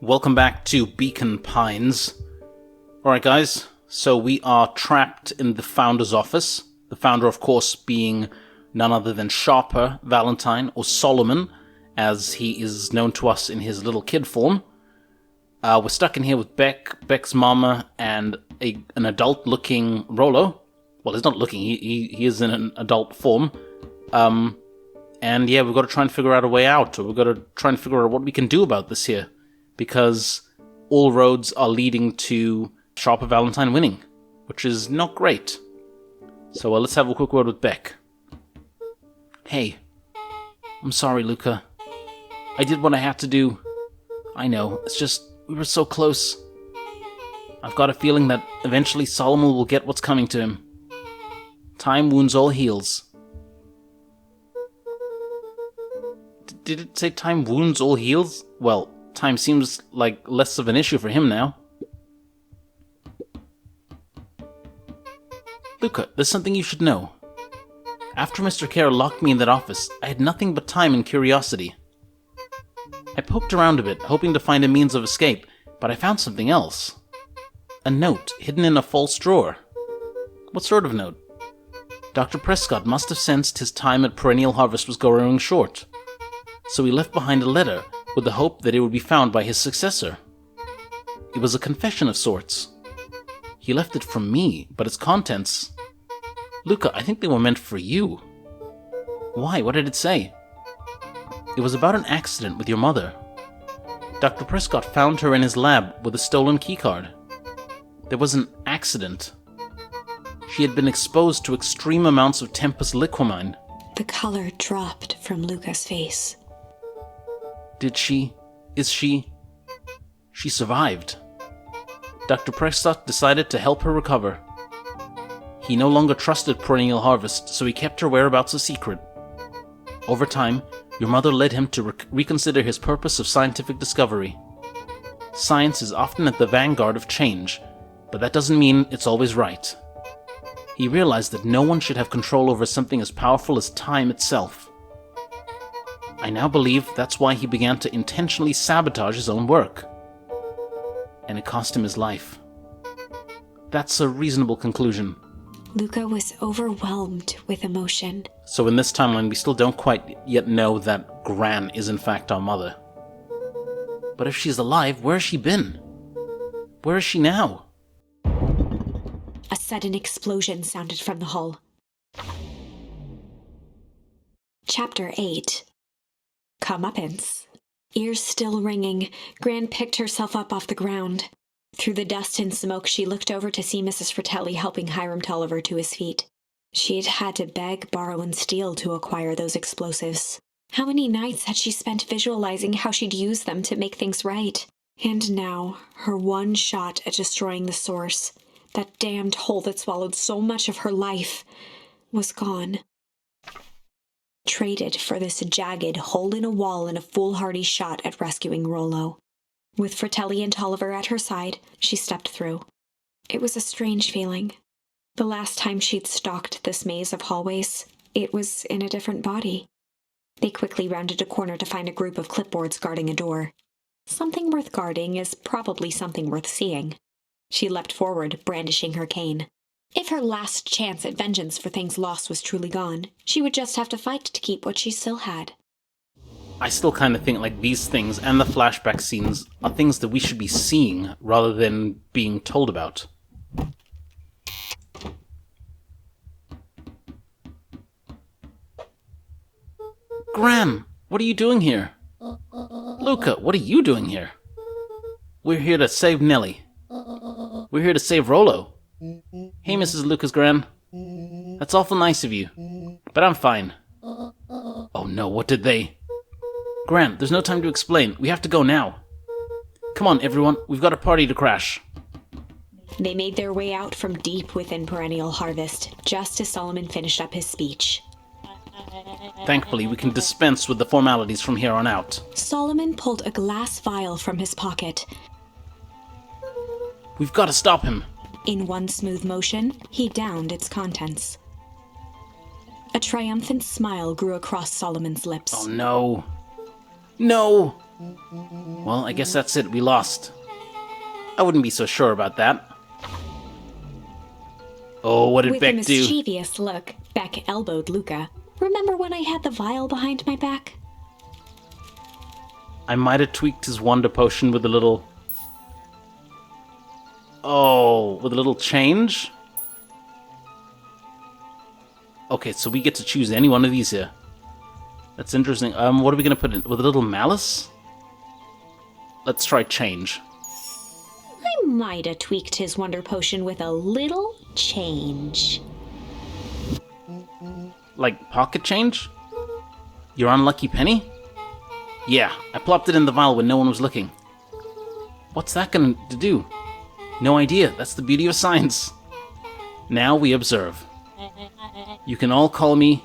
Welcome back to Beacon Pines. Alright guys, so we are trapped in the founder's office. The founder, of course, being none other than Sharper, Valentine, or Solomon, as he is known to us in his little kid form. We're stuck in here with Beck's mama, and an adult-looking Rolo. Well, he's not looking, he is in an adult form. And yeah, we've got to try and figure out a way out, or we've got to try and figure out what we can do about this here. Because all roads are leading to Sharper Valentine winning, which is not great. So let's have a quick word with Beck. Hey, I'm sorry, Luka. I did what I had to do. I know, it's just, we were so close. I've got a feeling that eventually Solomon will get what's coming to him. Time wounds all heals. Did it say time wounds all heals? Well, time seems like less of an issue for him now. Luka, there's something you should know. After Mr. Kerr locked me in that office, I had nothing but time and curiosity. I poked around a bit, hoping to find a means of escape, but I found something else. A note hidden in a false drawer. What sort of note? Dr. Prescott must have sensed his time at Perennial Harvest was growing short, so he left behind a letter with the hope that it would be found by his successor. It was a confession of sorts. He left it from me, but its contents... Luka, I think they were meant for you. Why? What did it say? It was about an accident with your mother. Dr. Prescott found her in his lab with a stolen keycard. There was an accident. She had been exposed to extreme amounts of Tempus liquamine. The color dropped from Luka's face. She survived. Dr. Prescott decided to help her recover. He no longer trusted Perennial Harvest, so he kept her whereabouts a secret. Over time, your mother led him to reconsider his purpose of scientific discovery. Science is often at the vanguard of change, but that doesn't mean it's always right. He realized that no one should have control over something as powerful as time itself. I now believe that's why he began to intentionally sabotage his own work. And it cost him his life. That's a reasonable conclusion. Luka was overwhelmed with emotion. So in this timeline, we still don't quite yet know that Gran is in fact our mother. But if she's alive, where has she been? Where is she now? A sudden explosion sounded from the hull. Chapter 8. Comeuppance. Ears still ringing, Gran picked herself up off the ground. Through the dust and smoke, she looked over to see Mrs. Fratelli helping Hiram Tulliver to his feet. She had had to beg, borrow, and steal to acquire those explosives. How many nights had she spent visualizing how she'd use them to make things right? And now, her one shot at destroying the source, that damned hole that swallowed so much of her life, was gone. Traded for this jagged hole in a wall and a foolhardy shot at rescuing Rollo. With Fratelli and Tulliver at her side, she stepped through. It was a strange feeling. The last time she'd stalked this maze of hallways, it was in a different body. They quickly rounded a corner to find a group of clipboards guarding a door. Something worth guarding is probably something worth seeing. She leapt forward, brandishing her cane. If her last chance at vengeance for things lost was truly gone, she would just have to fight to keep what she still had. I still kind of think like these things and the flashback scenes are things that we should be seeing rather than being told about. Gran, what are you doing here? Luka, what are you doing here? We're here to save Nellie. We're here to save Rollo. Hey, Mrs. Lucas Gran. That's awful nice of you, but I'm fine. Oh no, what did they... Gran, there's no time to explain. We have to go now. Come on, everyone. We've got a party to crash. They made their way out from deep within Perennial Harvest, just as Solomon finished up his speech. Thankfully, we can dispense with the formalities from here on out. Solomon pulled a glass vial from his pocket. We've got to stop him. In one smooth motion, he downed its contents. A triumphant smile grew across Solomon's lips. Oh no. No! Well, I guess that's it. We lost. I wouldn't be so sure about that. Oh, what did Beck do? With a mischievous look, Beck elbowed Luka. Remember when I had the vial behind my back? I might have tweaked his wonder potion with a little... Oh, with a little change? Okay, so we get to choose any one of these here. That's interesting. What are we going to put in? With a little malice? Let's try change. I might have tweaked his wonder potion with a little change. Like pocket change? Your unlucky penny? Yeah, I plopped it in the vial when no one was looking. What's that going to do? No idea. That's the beauty of science. Now we observe. You can all call me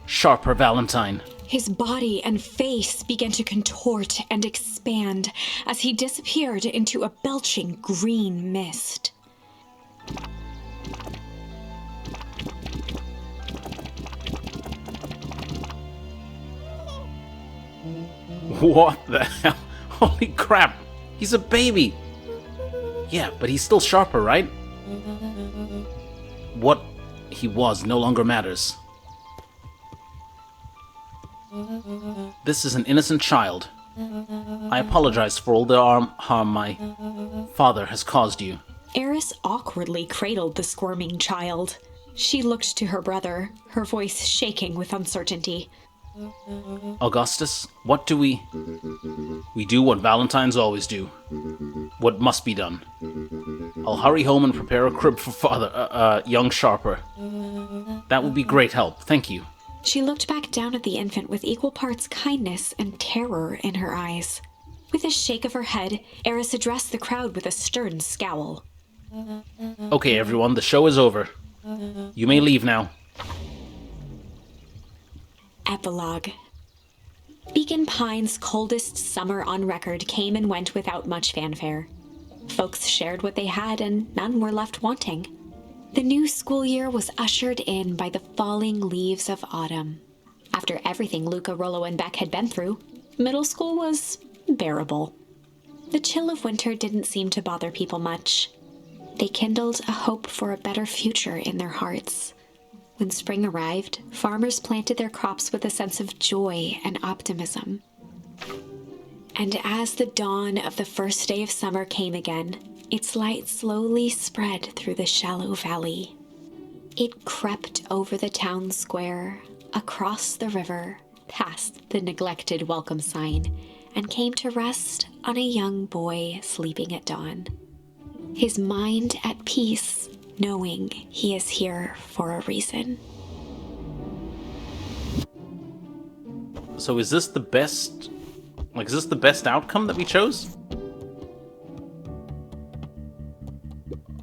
Sharper Valentine. His body and face began to contort and expand as he disappeared into a belching green mist. What the hell? Holy crap! He's a baby! Yeah, but he's still Sharper, right? What he was no longer matters. This is an innocent child. I apologize for all the harm my father has caused you. Eris awkwardly cradled the squirming child. She looked to her brother, her voice shaking with uncertainty. Augustus, what do we... We do what Valentines always do. What must be done. I'll hurry home and prepare a crib for father, young Sharper. That would be great help, thank you. She looked back down at the infant with equal parts kindness and terror in her eyes. With a shake of her head, Eris addressed the crowd with a stern scowl. Okay, everyone, the show is over. You may leave now. Epilogue. Beacon Pine's coldest summer on record came and went without much fanfare. Folks shared what they had and none were left wanting. The new school year was ushered in by the falling leaves of autumn. After everything Luka, Rollo, and Beck had been through, middle school was bearable. The chill of winter didn't seem to bother people much. They kindled a hope for a better future in their hearts. When spring arrived, farmers planted their crops with a sense of joy and optimism. And as the dawn of the first day of summer came again, its light slowly spread through the shallow valley. It crept over the town square, across the river, past the neglected welcome sign, and came to rest on a young boy sleeping at dawn. His mind at peace, knowing he is here for a reason. So is this the best... is this the best outcome that we chose?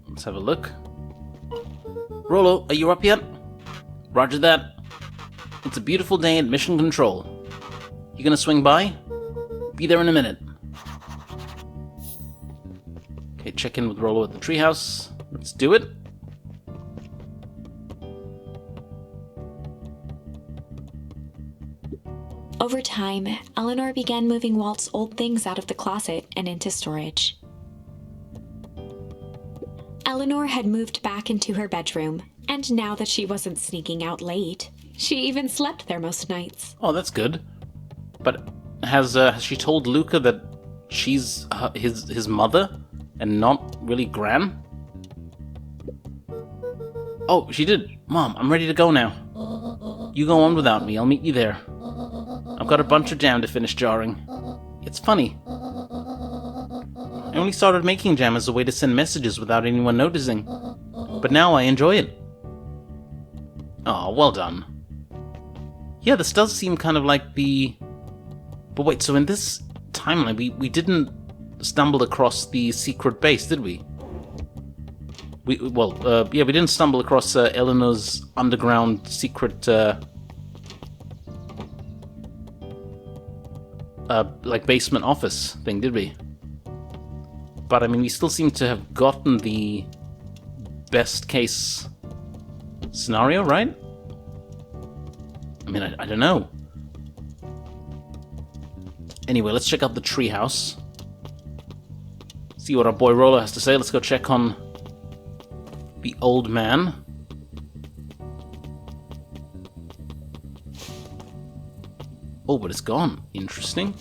Let's have a look. Rollo, are you up yet? Roger that. It's a beautiful day at Mission Control. You gonna swing by? Be there in a minute. Okay, check in with Rollo at the treehouse. Let's do it. Over time, Eleanor began moving Walt's old things out of the closet and into storage. Eleanor had moved back into her bedroom, and now that she wasn't sneaking out late, she even slept there most nights. Oh, that's good. But has she told Luka that she's his mother and not really Gran? Oh, she did. Mom, I'm ready to go now. You go on without me. I'll meet you there. I've got a bunch of jam to finish jarring. It's funny. I only started making jam as a way to send messages without anyone noticing. But now I enjoy it. Oh, well done. Yeah, this does seem kind of like the... But wait, so in this timeline, we didn't stumble across the secret base, did we? We didn't stumble across Eleanor's underground secret... basement office thing, did we? But I mean, we still seem to have gotten the best case scenario, right? I mean, I don't know. Anyway, let's check out the treehouse. See what our boy Rolo has to say. Let's go check on the old man. Oh, but it's gone. Interesting.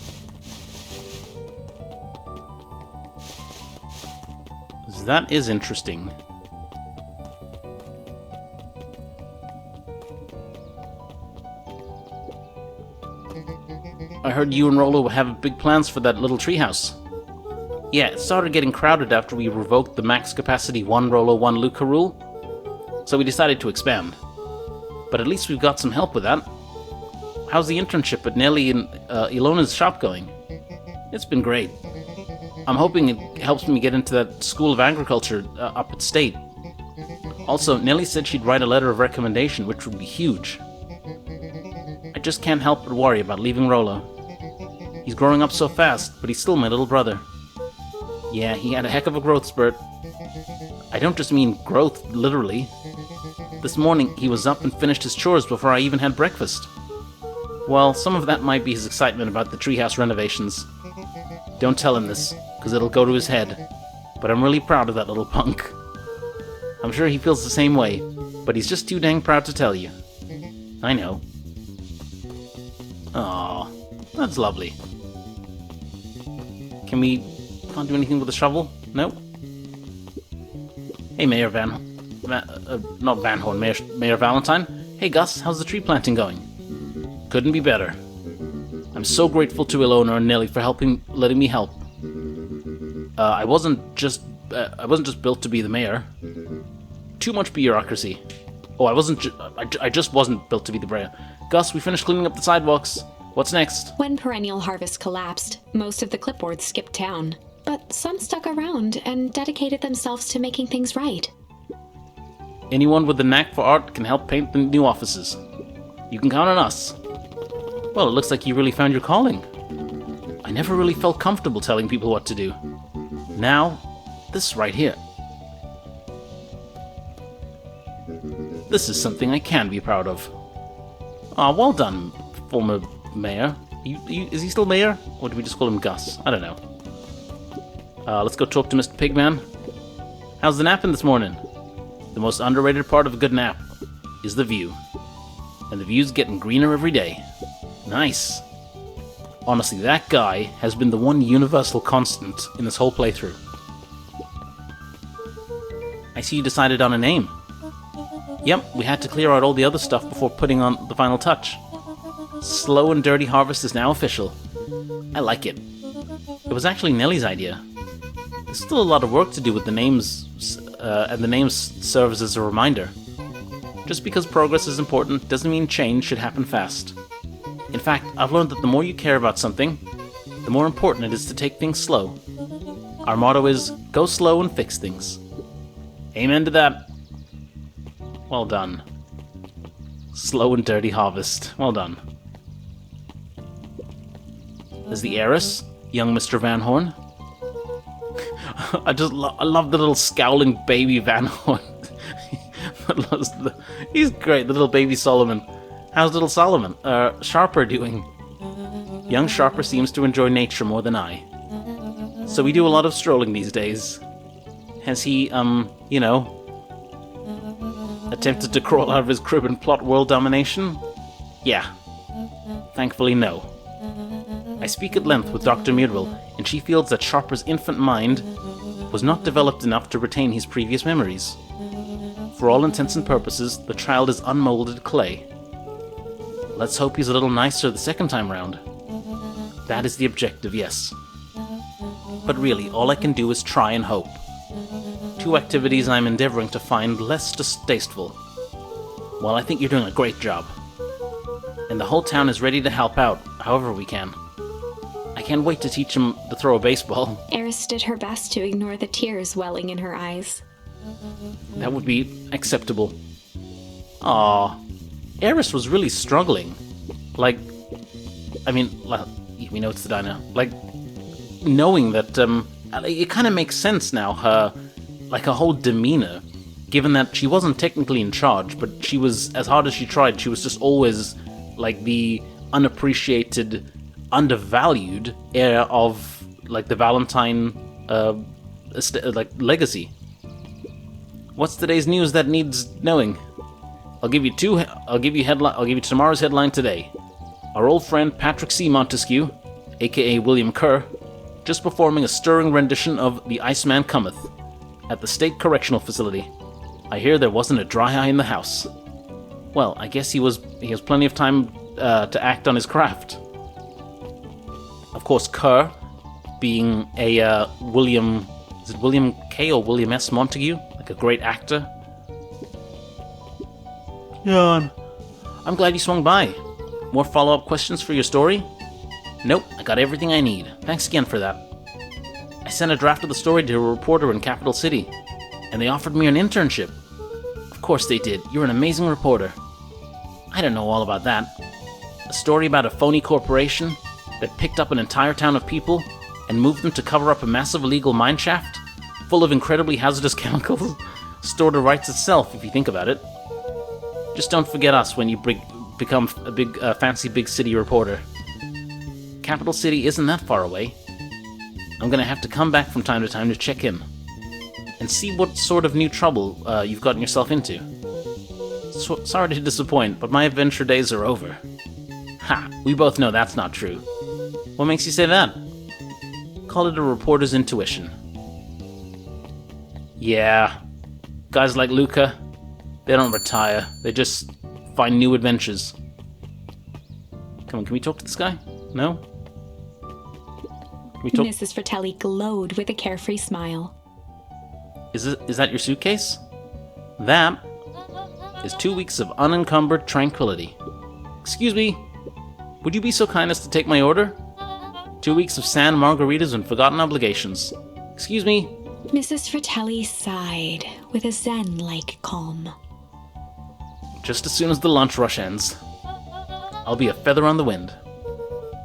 That is interesting. I heard you and Rolo have big plans for that little treehouse. Yeah, it started getting crowded after we revoked the max capacity 1 Rolo 1 Luka rule, so we decided to expand. But at least we've got some help with that. How's the internship at Nelly and Ilona's shop going? It's been great. I'm hoping it helps me get into that School of Agriculture up at State. Also, Nelly said she'd write a letter of recommendation, which would be huge. I just can't help but worry about leaving Rolo. He's growing up so fast, but he's still my little brother. Yeah, he had a heck of a growth spurt. I don't just mean growth, literally. This morning, he was up and finished his chores before I even had breakfast. Well, some of that might be his excitement about the treehouse renovations. Don't tell him this, because it'll go to his head. But I'm really proud of that little punk. I'm sure he feels the same way, but he's just too dang proud to tell you. I know. Aww, that's lovely. Can't do anything with the shovel? No? Hey, Mayor not Van Horn, Mayor Valentine. Hey, Gus, how's the tree planting going? Couldn't be better. I'm so grateful to Ilona and Nelly for letting me help. I wasn't just built to be the mayor. Too much bureaucracy. Oh, I just wasn't built to be the mayor. Gus, we finished cleaning up the sidewalks. What's next? When Perennial Harvest collapsed, most of the clipboards skipped town. But some stuck around and dedicated themselves to making things right. Anyone with a knack for art can help paint the new offices. You can count on us. Well, it looks like you really found your calling. I never really felt comfortable telling people what to do. Now, this right here. This is something I can be proud of. Ah, well done, former mayor. Is he still mayor? Or do we just call him Gus? I don't know. Let's go talk to Mr. Pigman. How's the napping this morning? The most underrated part of a good nap is the view. And the view's getting greener every day. Nice. Honestly, that guy has been the one universal constant in this whole playthrough. I see you decided on a name. Yep, we had to clear out all the other stuff before putting on the final touch. Slow and Dirty Harvest is now official. I like it. It was actually Nelly's idea. There's still a lot of work to do with the names, and the names serves as a reminder. Just because progress is important doesn't mean change should happen fast. In fact, I've learned that the more you care about something, the more important it is to take things slow. Our motto is, go slow and fix things. Amen to that. Well done. Slow and Dirty Harvest. Well done. There's the heiress, young Mr. Van Horn. I love the little scowling baby Van Horn. He's great, the little baby Solomon. How's little Solomon? Sharper doing? Young Sharper seems to enjoy nature more than I. So we do a lot of strolling these days. Has he, attempted to crawl out of his crib and plot world domination? Yeah. Thankfully, no. I speak at length with Dr. Muriel, and she feels that Sharper's infant mind was not developed enough to retain his previous memories. For all intents and purposes, the child is unmolded clay. Let's hope he's a little nicer the second time round. That is the objective, yes. But really, all I can do is try and hope. Two activities I'm endeavoring to find less distasteful. Well, I think you're doing a great job. And the whole town is ready to help out, however we can. I can't wait to teach him to throw a baseball. Eris did her best to ignore the tears welling in her eyes. That would be acceptable. Aww. Eris was really struggling. We know it's the diner. Knowing that, it kind of makes sense now, her whole demeanor, given that she wasn't technically in charge, but she was, as hard as she tried, she was just always, the unappreciated, undervalued heir of, like, the Valentine, legacy. What's today's news that needs knowing? I'll give you tomorrow's headline today. Our old friend Patrick C. Montesquieu, aka William Kerr, just performing a stirring rendition of The Iceman Cometh at the State Correctional Facility. I hear there wasn't a dry eye in the house. Well, I guess he has plenty of time to act on his craft. Of course, Kerr, being a William K. or William S. Montague, like a great actor. Yawn. I'm glad you swung by. More follow-up questions for your story? Nope, I got everything I need. Thanks again for that. I sent a draft of the story to a reporter in Capital City, and they offered me an internship. Of course they did. You're an amazing reporter. I don't know all about that. A story about a phony corporation that picked up an entire town of people and moved them to cover up a massive illegal mine shaft full of incredibly hazardous chemicals. Story writes itself, if you think about it. Just don't forget us when you become a big, fancy big city reporter. Capital City isn't that far away. I'm gonna have to come back from time to time to check in and see what sort of new trouble you've gotten yourself into. Sorry to disappoint, but my adventure days are over. Ha! We both know that's not true. What makes you say that? Call it a reporter's intuition. Yeah. Guys like Luka, they don't retire. They just find new adventures. Come on, can we talk to this guy? No? Can we talk? Mrs. Fratelli glowed with a carefree smile. Is that your suitcase? That is 2 weeks of unencumbered tranquility. Excuse me, would you be so kind as to take my order? 2 weeks of sand margaritas and forgotten obligations. Excuse me. Mrs. Fratelli sighed with a zen-like calm. Just as soon as the lunch rush ends, I'll be a feather on the wind.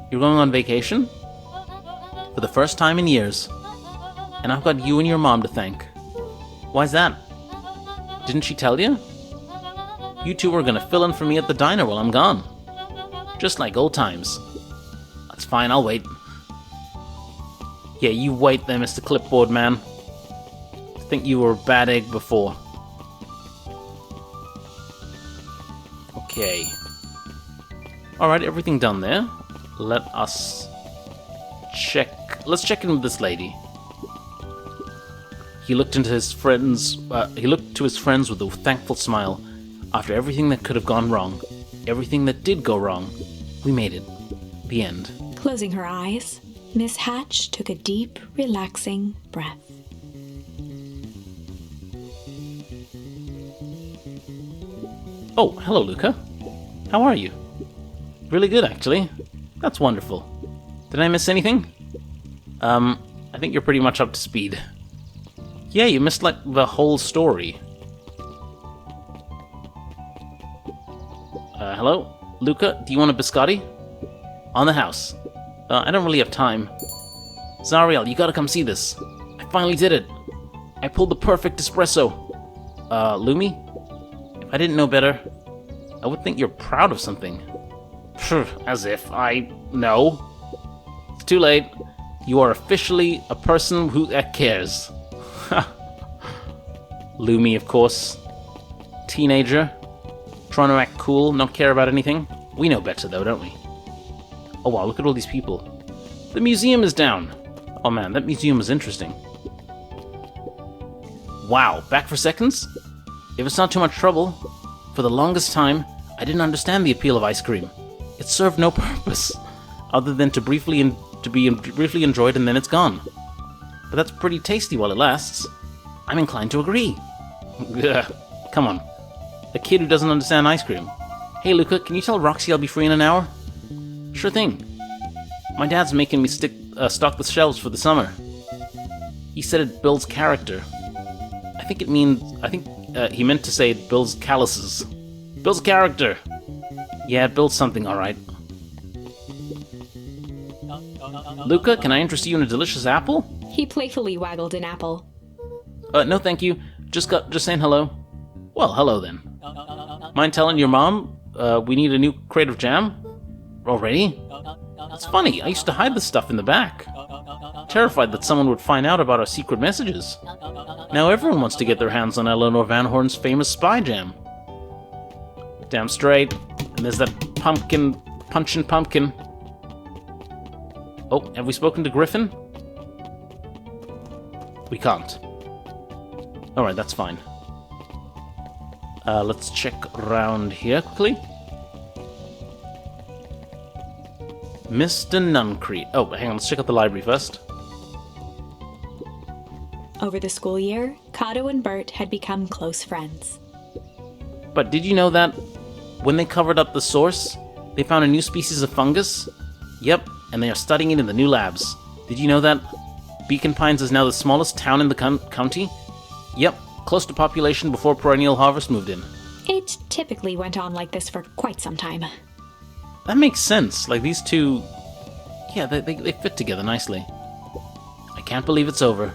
You're going on vacation? For the first time in years. And I've got you and your mom to thank. Why's that? Didn't she tell you? You two are gonna fill in for me at the diner while I'm gone. Just like old times. That's fine, I'll wait. Yeah, you wait there, Mr. Clipboard Man. I think you were a bad egg before. Okay. Alright, everything done there. Let us check. Let's check in with this lady. He looked to his friends with a thankful smile. After everything that could have gone wrong, everything that did go wrong, we made it. The end. Closing her eyes, Miss Hatch took a deep, relaxing breath. Oh, hello, Luka. How are you? Really good, actually. That's wonderful. Did I miss anything? I think you're pretty much up to speed. Yeah, you missed, like, the whole story. Hello? Luka, do you want a biscotti? On the house. I don't really have time. Zariel, you gotta come see this. I finally did it. I pulled the perfect espresso. Lumi? If I didn't know better, I would think you're proud of something. As if I know. It's too late. You are officially a person who cares. Lumi, of course. Teenager. Trying to act cool, not care about anything. We know better, though, don't we? Oh wow, look at all these people. The museum is down. Oh man, that museum is interesting. Wow, back for seconds? If it's not too much trouble, for the longest time, I didn't understand the appeal of ice cream. It served no purpose, other than to be briefly enjoyed and then it's gone. But that's pretty tasty while it lasts. I'm inclined to agree. Come on. A kid who doesn't understand ice cream. Hey Luka, can you tell Roxy I'll be free in an hour? Sure thing. My dad's making me stock the shelves for the summer. He said it builds character. I think he meant to say it builds calluses. Builds character. Yeah, it builds something, alright. Luka, can I interest you in a delicious apple? He playfully waggled an apple. No thank you. Just saying hello. Well, hello then. Mind telling your mom we need a new crate of jam? Already? It's funny, I used to hide the stuff in the back. Terrified that someone would find out about our secret messages. Now everyone wants to get their hands on Eleanor Van Horn's famous spy jam. Damn straight. And there's that pumpkin, punchin' pumpkin. Oh, have we spoken to Griffin? We can't. Alright, that's fine. Let's check around here quickly. Mr. Nuncrete. Oh, hang on, let's check out the library first. Over the school year, Kato and Bert had become close friends. But did you know that when they covered up the source, they found a new species of fungus? Yep, and they are studying it in the new labs. Did you know that Beacon Pines is now the smallest town in the county? Yep, close to population before Perennial Harvest moved in. It typically went on like this for quite some time. That makes sense. Like, these two... Yeah, they fit together nicely. I can't believe it's over.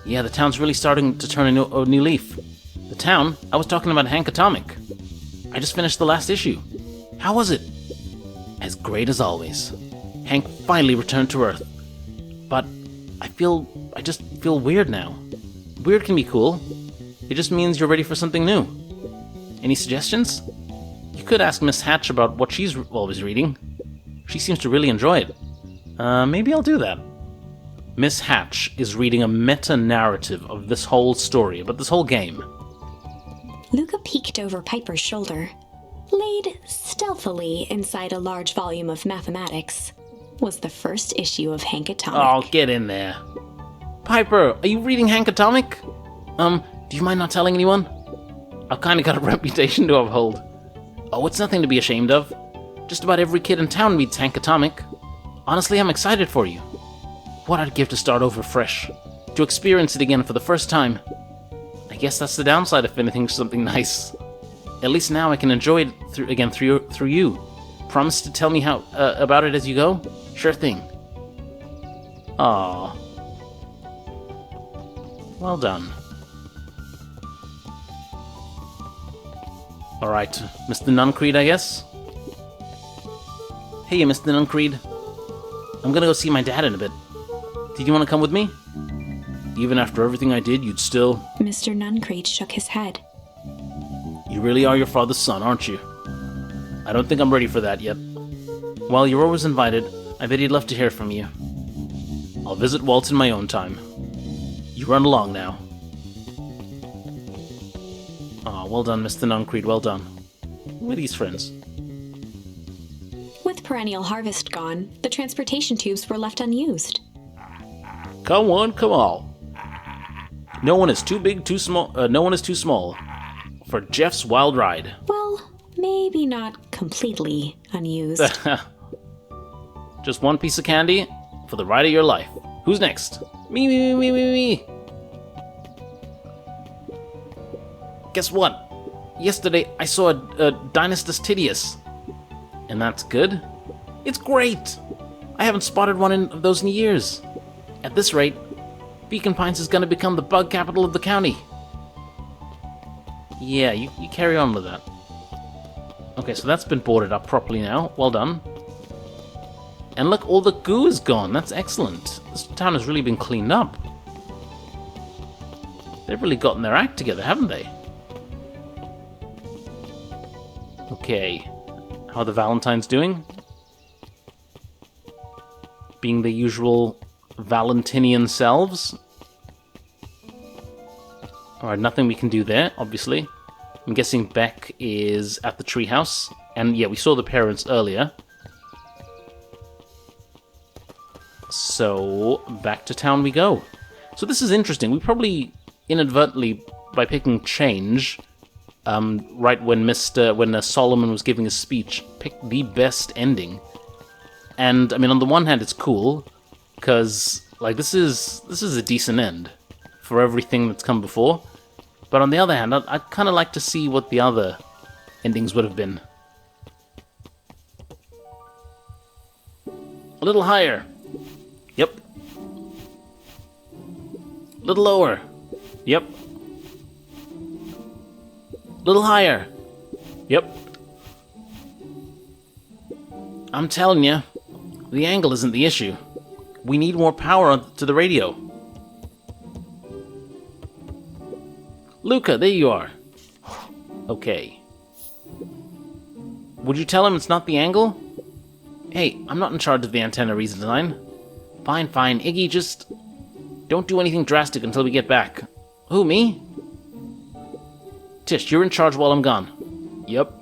Yeah, the town's really starting to turn a new leaf. The town? I was talking about Hank Atomic. I just finished the last issue. How was it? As great as always. Hank finally returned to Earth. But I just feel weird now. Weird can be cool. It just means you're ready for something new. Any suggestions? You could ask Miss Hatch about what she's always reading. She seems to really enjoy it. Maybe I'll do that. Miss Hatch is reading a meta-narrative of this whole story, about this whole game. Luka peeked over Piper's shoulder. Laid stealthily inside a large volume of mathematics was the first issue of Hank Atomic. Oh, get in there. Piper, are you reading Hank Atomic? Do you mind not telling anyone? I've kinda got a reputation to uphold. Oh, it's nothing to be ashamed of. Just about every kid in town reads Hank Atomic. Honestly, I'm excited for you. What I'd give to start over fresh. To experience it again for the first time. I guess that's the downside of finishing something nice. At least now I can enjoy it through you. Promise to tell me how about it as you go? Sure thing. Aww. Well done. Alright, Mr. Nuncrete, I guess? Hey, Mr. Nuncrete. I'm gonna go see my dad in a bit. Did you want to come with me? Even after everything I did, you'd still... Mr. Nuncrete shook his head. You really are your father's son, aren't you? I don't think I'm ready for that yet. Well, you're always invited. I bet he'd love to hear from you. I'll visit Walt in my own time. You run along now. Aw, well done, Mr. Nuncrete, well done. Who are these friends? With Perennial Harvest gone, the transportation tubes were left unused. Come on, come on. No one is too big, too small. No one is too small for Jeff's wild ride. Well, maybe not completely unused. Just one piece of candy for the ride of your life. Who's next? Me. Guess what? Yesterday I saw a Dynastus Tidius. And that's good? It's great! I haven't spotted one of those in years. At this rate, Beacon Pines is going to become the bug capital of the county. Yeah, you carry on with that. Okay, so that's been boarded up properly now. Well done. And look, all the goo is gone. That's excellent. This town has really been cleaned up. They've really gotten their act together, haven't they? Okay. How are the Valentines doing? Being the usual Valentinian selves. Alright, nothing we can do there, obviously. I'm guessing Beck is at the treehouse. And yeah, we saw the parents earlier. So, back to town we go. So this is interesting. We probably inadvertently, by picking change, right when Solomon was giving his speech, picked the best ending. And I mean, on the one hand, it's cool because like this is a decent end for everything that's come before. But on the other hand, I'd kind of like to see what the other endings would have been. A little higher. Yep. A little lower. Yep. A little higher. Yep. I'm telling you, The angle isn't the issue. We need more power to the radio. Luka, there you are. Okay. Would you tell him it's not the angle? Hey, I'm not in charge of the antenna redesign. Fine, fine. Iggy, just don't do anything drastic until we get back. Who, me? Tish, you're in charge while I'm gone. Yep.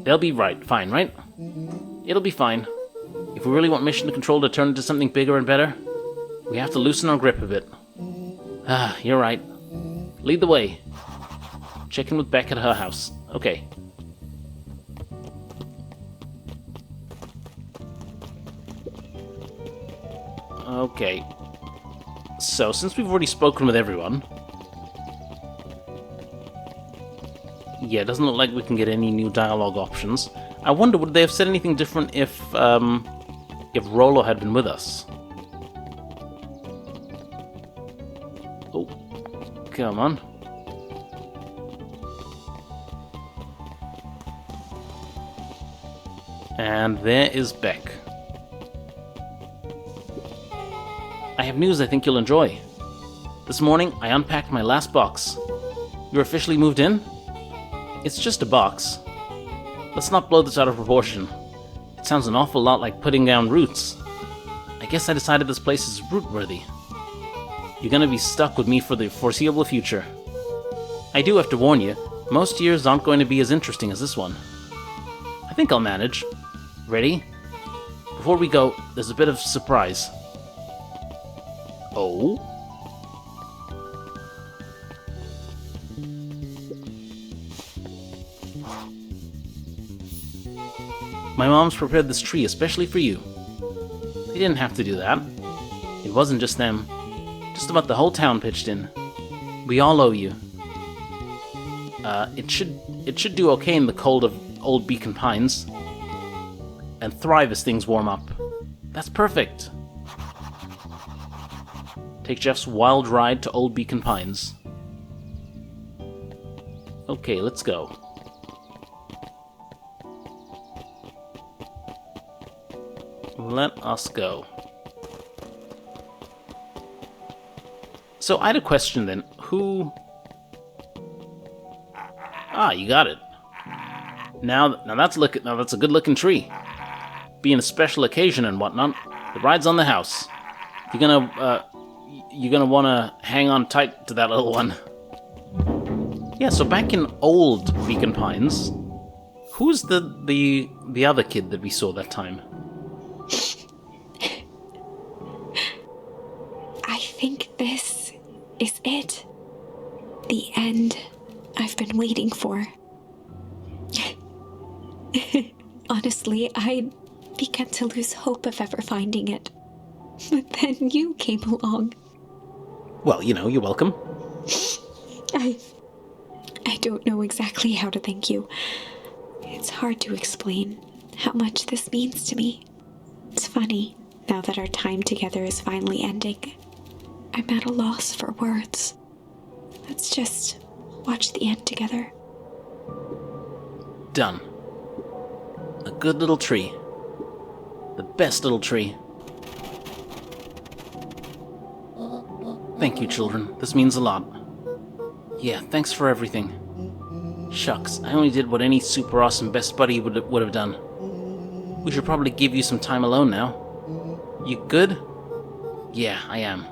They'll be right. Fine, right? It'll be fine. If we really want Mission Control to turn into something bigger and better, we have to loosen our grip a bit. Ah, you're right. Lead the way. Check in with Beck at her house. Okay. Okay. So, since we've already spoken with everyone... Yeah, it doesn't look like we can get any new dialogue options. I wonder, would they have said anything different if Rollo had been with us? Oh, come on. And there is Beck. I have news I think you'll enjoy. This morning, I unpacked my last box. You're officially moved in? It's just a box. Let's not blow this out of proportion. It sounds an awful lot like putting down roots. I guess I decided this place is root-worthy. You're gonna be stuck with me for the foreseeable future. I do have to warn you, most years aren't going to be as interesting as this one. I think I'll manage. Ready? Before we go, there's a bit of surprise. Oh? My mom's prepared this tree especially for you. They didn't have to do that. It wasn't just them. Just about the whole town pitched in. We all owe you. It should do okay in the cold of Old Beacon Pines. And thrive as things warm up. That's perfect. Take Jeff's wild ride to Old Beacon Pines. Okay, let's go. Let us go. So I had a question then. Who... Ah, you got it. Now that's a good looking tree. Being a special occasion and whatnot, the ride's on the house. You're gonna wanna hang on tight to that little one. Yeah, so back in Old Beacon Pines, who's the other kid that we saw that time? I think this is it. The end I've been waiting for. Honestly, I began to lose hope of ever finding it. But then you came along. Well, you're welcome. I don't know exactly how to thank you. It's hard to explain how much this means to me. It's funny, now that our time together is finally ending, I'm at a loss for words. Let's just watch the end together. Done. A good little tree. The best little tree. Thank you, children. This means a lot. Yeah, thanks for everything. Shucks, I only did what any super awesome best buddy would have done. We should probably give you some time alone now. You good? Yeah, I am.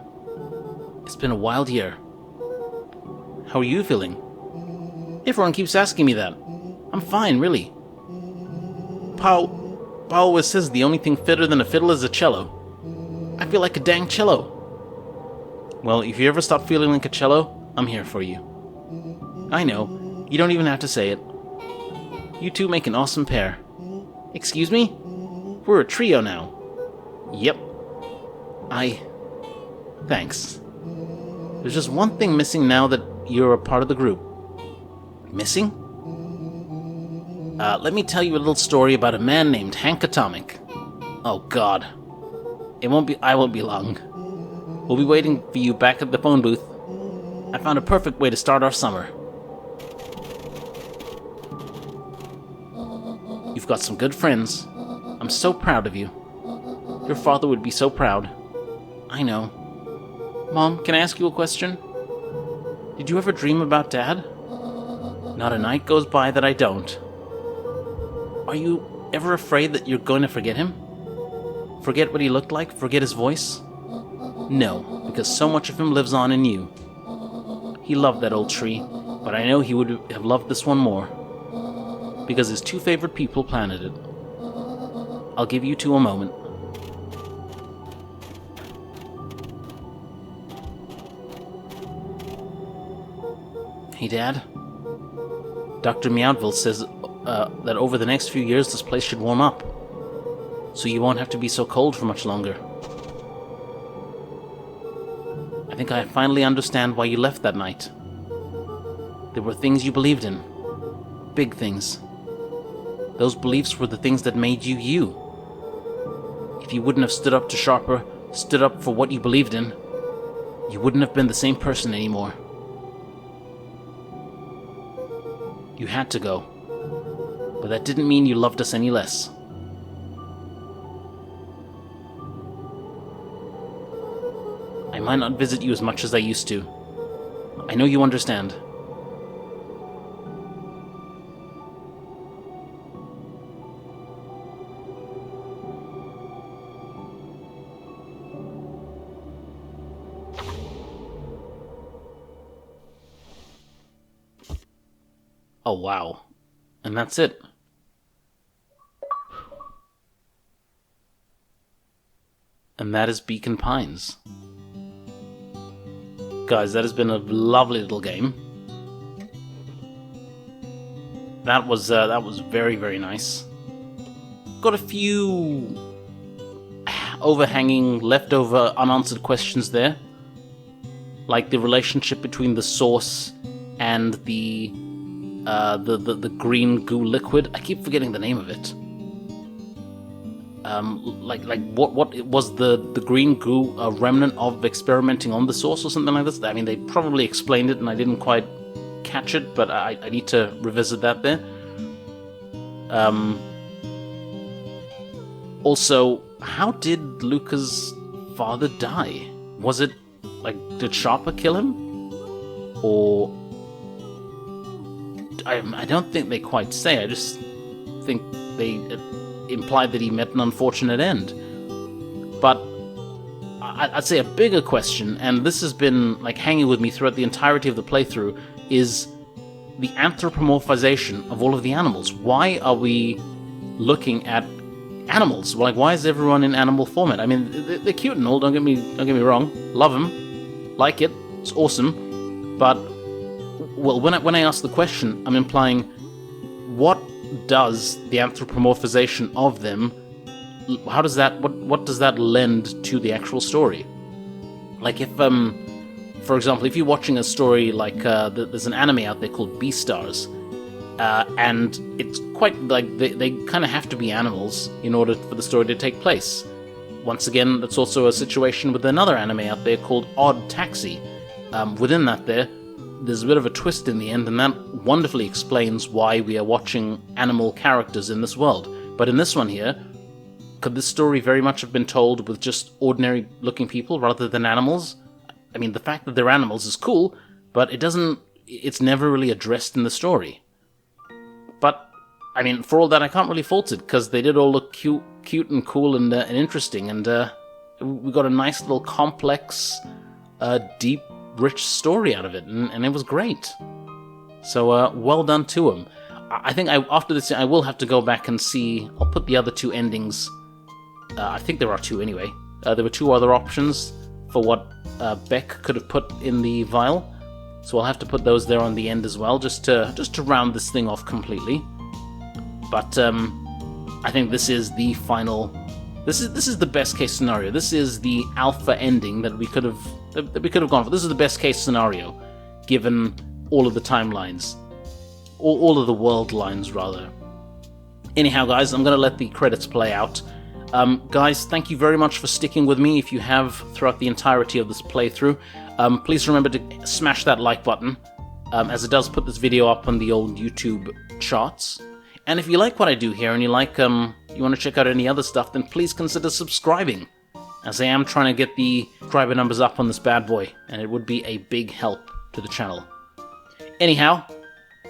It's been a wild year. How are you feeling? Everyone keeps asking me that. I'm fine, really. Pa always says the only thing fitter than a fiddle is a cello. I feel like a dang cello. Well, if you ever stop feeling like a cello, I'm here for you. I know, you don't even have to say it. You two make an awesome pair. Excuse me? We're a trio now. Yep. Thanks. There's just one thing missing now that you're a part of the group. Missing? Let me tell you a little story about a man named Hank Atomic. Oh god. I won't be long. We'll be waiting for you back at the phone booth. I found a perfect way to start our summer. You You've got some good friends. I'm so proud of you. Your father would be so proud. I know. Mom, can I ask you a question? Did you ever dream about Dad? Not a night goes by that I don't. Are you ever afraid that you're going to forget him? Forget what he looked like? Forget his voice? No, because so much of him lives on in you. He loved that old tree, but I know he would have loved this one more. Because his two favorite people planted it. I'll give you two a moment. Hey, Dad. Dr. Meowville says that over the next few years this place should warm up. So you won't have to be so cold for much longer. I think I finally understand why you left that night. There were things you believed in. Big things. Those beliefs were the things that made you you. If you wouldn't have stood up to Sharper, stood up for what you believed in, you wouldn't have been the same person anymore. You had to go. But that didn't mean you loved us any less. I might not visit you as much as I used to. I know you understand. Oh, wow. And that's it. And that is Beacon Pines. Guys, that has been a lovely little game. That was very, very nice. Got a few overhanging, leftover, unanswered questions there. Like the relationship between the source and the green goo liquid. I keep forgetting the name of it. What was the green goo a remnant of experimenting on the source or something like this? I mean, they probably explained it and I didn't quite catch it, but I need to revisit that there. Also, how did Luka's father die? Was it, did Sharper kill him? Or... I don't think they quite say, I just think they implied that he met an unfortunate end. But I'd say a bigger question, and this has been hanging with me throughout the entirety of the playthrough, is the anthropomorphization of all of the animals. Why are we looking at animals? Why is everyone in animal format? I mean, they're cute and all, don't get me wrong. Love them. Like it. It's awesome. But well, when I ask the question, I'm implying, what does the anthropomorphization of them, what does that lend to the actual story? If, for example, if you're watching a story there's an anime out there called Beastars, and it's quite, they kind of have to be animals in order for the story to take place. Once again, that's also a situation with another anime out there called Odd Taxi. Within that there's a bit of a twist in the end, and that wonderfully explains why we are watching animal characters in this world. But in this one here, could this story very much have been told with just ordinary-looking people rather than animals? I mean, the fact that they're animals is cool, but it's never really addressed in the story. But, I mean, for all that, I can't really fault it, because they did all look cute and cool and interesting, and we got a nice little complex, deep, rich story out of it, and it was great. So, well done to him. I think after this, I will have to go back and see. I'll put the other two endings. I think there are two anyway. There were two other options for what Beck could have put in the vial, so I'll have to put those there on the end as well, just to round this thing off completely. But I think this is the final. This is the best case scenario. This is the alpha ending that we could have gone for. This is the best case scenario, given all of the timelines, all of the world lines rather. Anyhow, guys, I'm going to let the credits play out. Guys, thank you very much for sticking with me. If you have throughout the entirety of this playthrough, please remember to smash that like button, as it does put this video up on the old YouTube charts. And if you like what I do here and you want to check out any other stuff, then please consider subscribing, as I am trying to get the subscriber numbers up on this bad boy, and it would be a big help to the channel. Anyhow,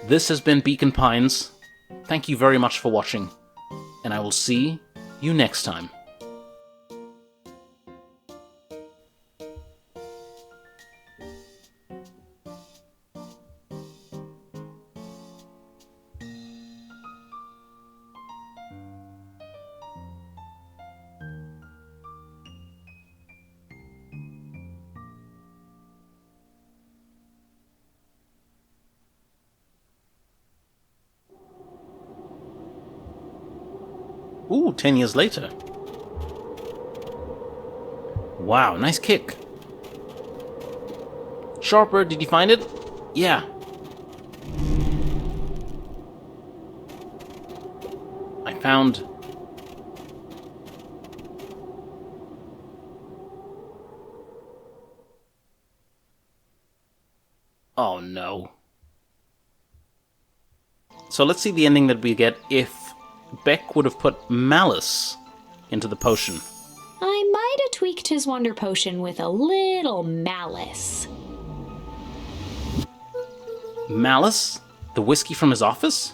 this has been Beacon Pines. Thank you very much for watching, and I will see you next time. Ooh, 10 years later. Wow, nice kick. Sharper, did you find it? Yeah. I found... Oh no. So let's see the ending that we get if Beck would have put malice into the potion. I might have tweaked his wonder potion with a little malice. Malice? The whiskey from his office?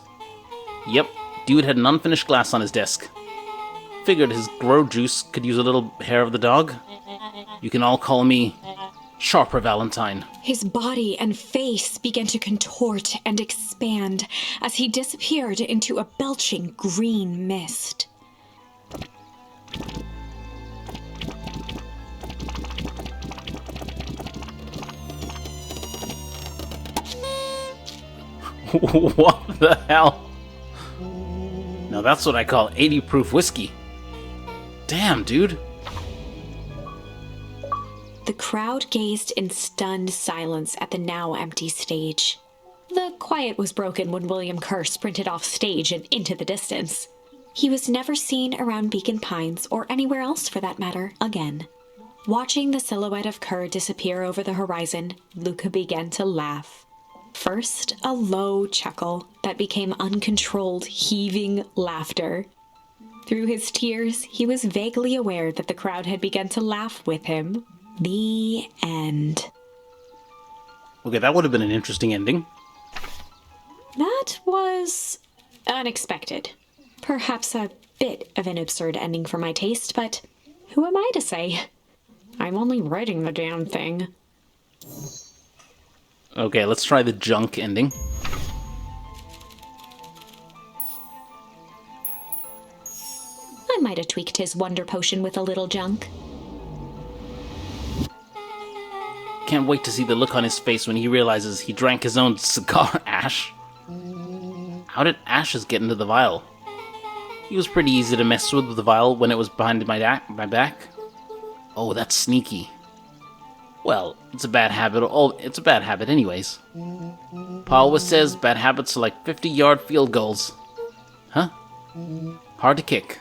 Yep, dude had an unfinished glass on his desk. Figured his grow juice could use a little hair of the dog. You can all call me Sharper Valentine. His body and face began to contort and expand as he disappeared into a belching green mist. What the hell? Now that's what I call 80 proof whiskey. Damn, dude. The crowd gazed in stunned silence at the now empty stage. The quiet was broken when William Kerr sprinted off stage and into the distance. He was never seen around Beacon Pines, or anywhere else for that matter, again. Watching the silhouette of Kerr disappear over the horizon, Luka began to laugh. First, a low chuckle that became uncontrolled, heaving laughter. Through his tears, he was vaguely aware that the crowd had begun to laugh with him. The end. Okay, that would have been an interesting ending. That was unexpected. Perhaps a bit of an absurd ending for my taste, but who am I to say? I'm only writing the damn thing. Okay, let's try the junk ending. I might have tweaked his wonder potion with a little junk. Can't wait to see the look on his face when he realizes he drank his own cigar ash. How did ashes get into the vial? He was pretty easy to mess with the vial when it was behind my back. Oh, that's sneaky. Well, it's a bad habit. Oh, it's a bad habit anyways. Pa always says bad habits are like 50-yard field goals. Huh? Hard to kick.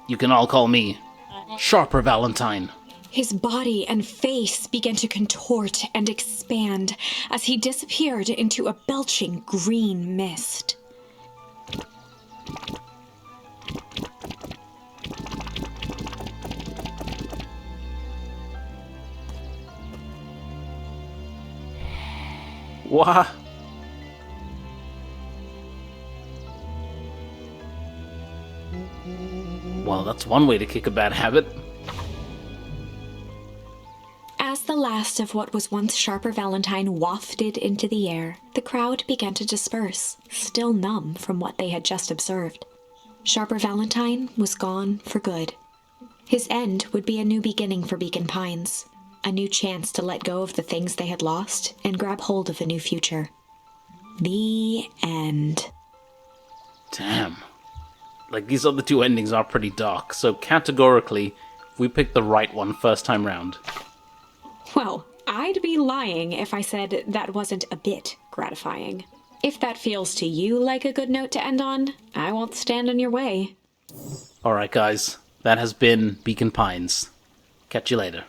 You can all call me Sharper Valentine. His body and face began to contort and expand as he disappeared into a belching green mist. What? Well, that's one way to kick a bad habit. As the last of what was once Sharper Valentine wafted into the air, the crowd began to disperse, still numb from what they had just observed. Sharper Valentine was gone for good. His end would be a new beginning for Beacon Pines, a new chance to let go of the things they had lost and grab hold of a new future. The end. Damn. Like, these other two endings are pretty dark, so categorically, we picked the right one first time round. Well, I'd be lying if I said that wasn't a bit gratifying. If that feels to you like a good note to end on, I won't stand in your way. Alright guys, that has been Beacon Pines. Catch you later.